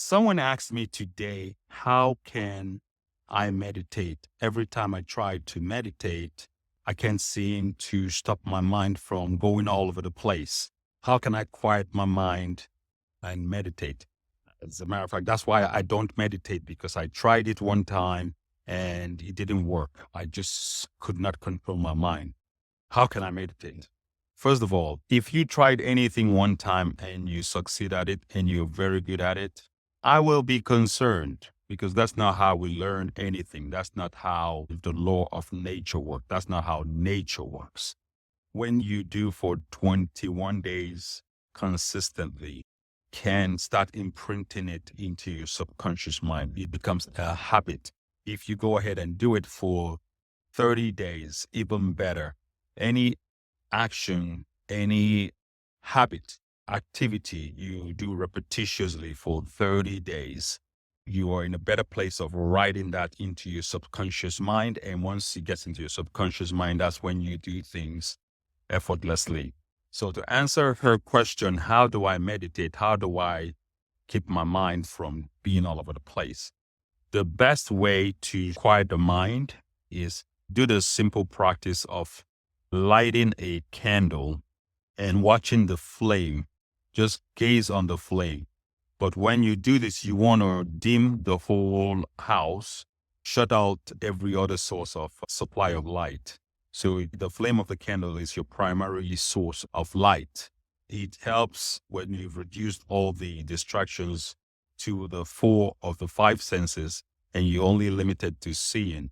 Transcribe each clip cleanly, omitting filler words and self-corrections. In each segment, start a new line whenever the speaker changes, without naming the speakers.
Someone asked me today, how can I meditate? Every time I try to meditate, I can't seem to stop my mind from going all over the place. How can I quiet my mind and meditate? As a matter of fact, that's why I don't meditate, because I tried it one time and it didn't work. I just could not control my mind. How can I meditate? First of all, if you tried anything one time and you succeed at it and you're very good at it, I will be concerned, because that's not how we learn anything. That's not how the law of nature works. That's not how nature works. When you do for 21 days consistently, can start imprinting it into your subconscious mind. It becomes a habit. If you go ahead and do it for 30 days, even better. Any action, any habit, activity you do repetitiously for 30 days, you are in a better place of writing that into your subconscious mind. And once it gets into your subconscious mind, that's when you do things effortlessly. So to answer her question, how do I meditate? How do I keep my mind from being all over the place? The best way to quiet the mind is do the simple practice of lighting a candle and watching the flame. Just gaze on the flame. But when you do this, you want to dim the whole house, shut out every other source of supply of light. So the flame of the candle is your primary source of light. It helps when you've reduced all the distractions to the 4 of the 5 senses and you're only limited to seeing.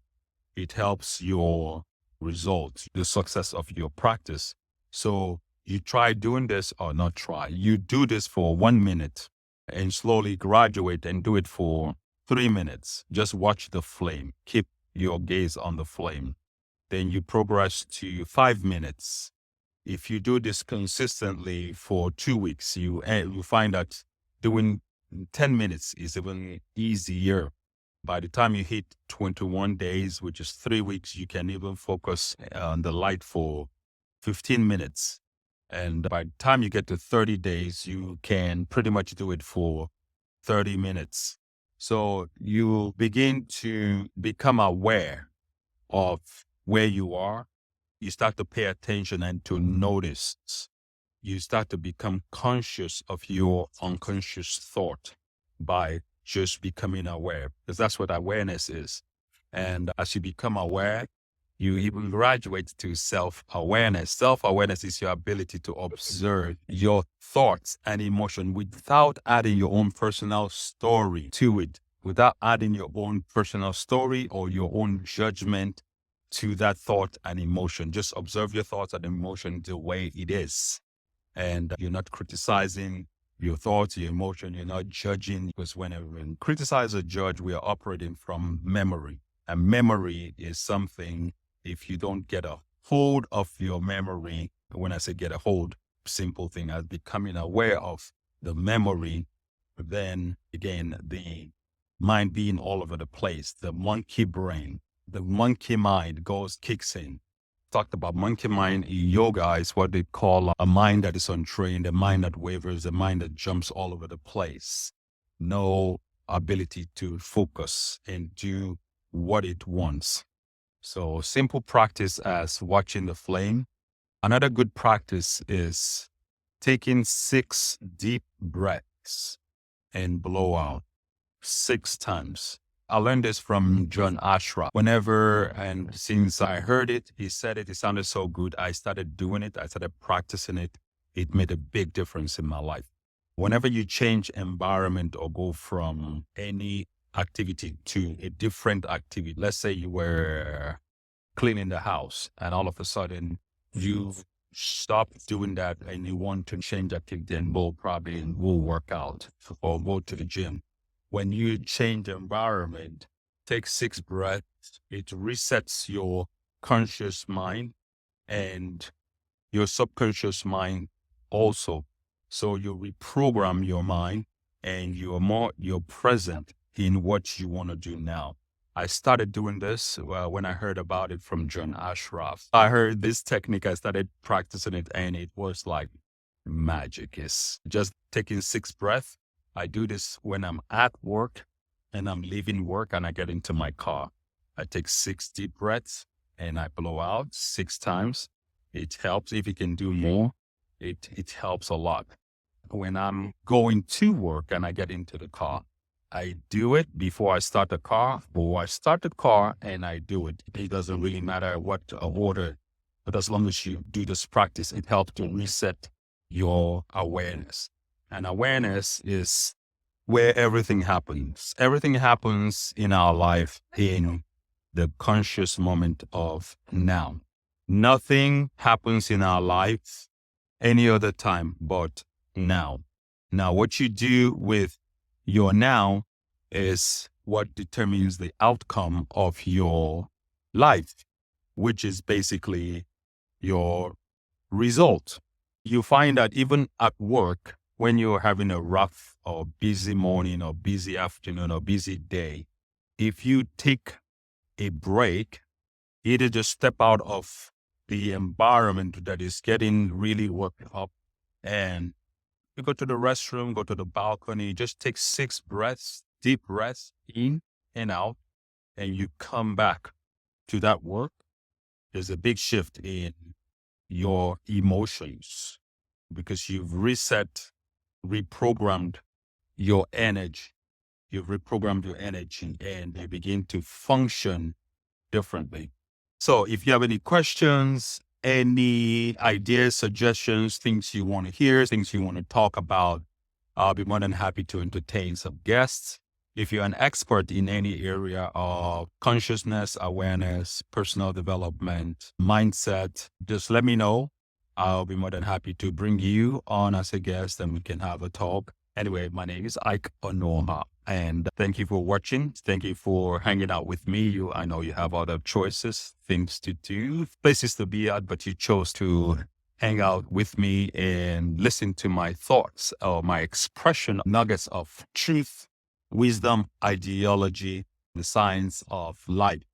It helps your results, the success of your practice. So you try doing this, or not try, you do this for 1 minute and slowly graduate and do it for 3 minutes. Just watch the flame. Keep your gaze on the flame. Then you progress to 5 minutes. If you do this consistently for 2 weeks, you find that doing 10 minutes is even easier. By the time you hit 21 days, which is 3 weeks, you can even focus on the light for 15 minutes. And by the time you get to 30 days, you can pretty much do it for 30 minutes. So you begin to become aware of where you are. You start to pay attention and to notice. You start to become conscious of your unconscious thought by just becoming aware, because that's what awareness is. And as you become aware, you even graduate to self-awareness. Self-awareness is your ability to observe your thoughts and emotion without adding your own personal story to it, without adding your own personal story or your own judgment to that thought and emotion. Just observe your thoughts and emotion the way it is. And you're not criticizing your thoughts, your emotion, you're not judging, because whenever we criticize or judge, we are operating from memory. And memory is something, if you don't get a hold of your memory, when I say get a hold, simple thing as becoming aware of the memory, then again, the mind being all over the place, the monkey brain, the monkey mind kicks in. Talked about monkey mind in yoga is what they call a mind that is untrained, a mind that wavers, a mind that jumps all over the place. No ability to focus and do what it wants. So simple practice as watching the flame. Another good practice is taking 6 deep breaths and blow out 6 times. I learned this from John Ashraf. And since I heard it, he said it sounded so good. I started doing it. I started practicing it. It made a big difference in my life. Whenever you change environment or go from any activity to a different activity, let's say you were cleaning the house and all of a sudden you stop doing that and you want to change activity and go work out or go to the gym. When you change the environment, take 6 breaths, it resets your conscious mind and your subconscious mind also. So you reprogram your mind and you're present in what you want to do now. I started doing this when I heard about it from John Ashraf. I heard this technique, I started practicing it, and it was like magic. It's just taking 6 breaths. I do this when I'm at work and I'm leaving work and I get into my car. I take 6 deep breaths and I blow out 6 times. It helps. If you can do more, it helps a lot. When I'm going to work and I get into the car, I do it before I start the car, or I start the car and I do it. It doesn't really matter what order, but as long as you do this practice, it helps to reset your awareness. And awareness is where everything happens. Everything happens in our life in the conscious moment of now. Nothing happens in our life any other time but now. Now, what you do with your now is what determines the outcome of your life, which is basically your result. You find that even at work, when you're having a rough or busy morning or busy afternoon or busy day, if you take a break, either just step out of the environment that is getting really worked up and you go to the restroom, go to the balcony, just take 6 breaths, deep breaths in and out, and you come back to that work. There's a big shift in your emotions because you've reprogrammed your energy. You've reprogrammed your energy and they begin to function differently. So if you have any questions, any ideas, suggestions, things you want to hear, things you want to talk about, I'll be more than happy to entertain some guests. If you're an expert in any area of consciousness, awareness, personal development, mindset, just let me know. I'll be more than happy to bring you on as a guest and we can have a talk. Anyway, my name is Ike Onuoha, and thank you for watching. Thank you for hanging out with me. I know you have other choices, things to do, places to be at, but you chose to hang out with me and listen to my thoughts or my expression, nuggets of truth, wisdom, ideology, the science of life.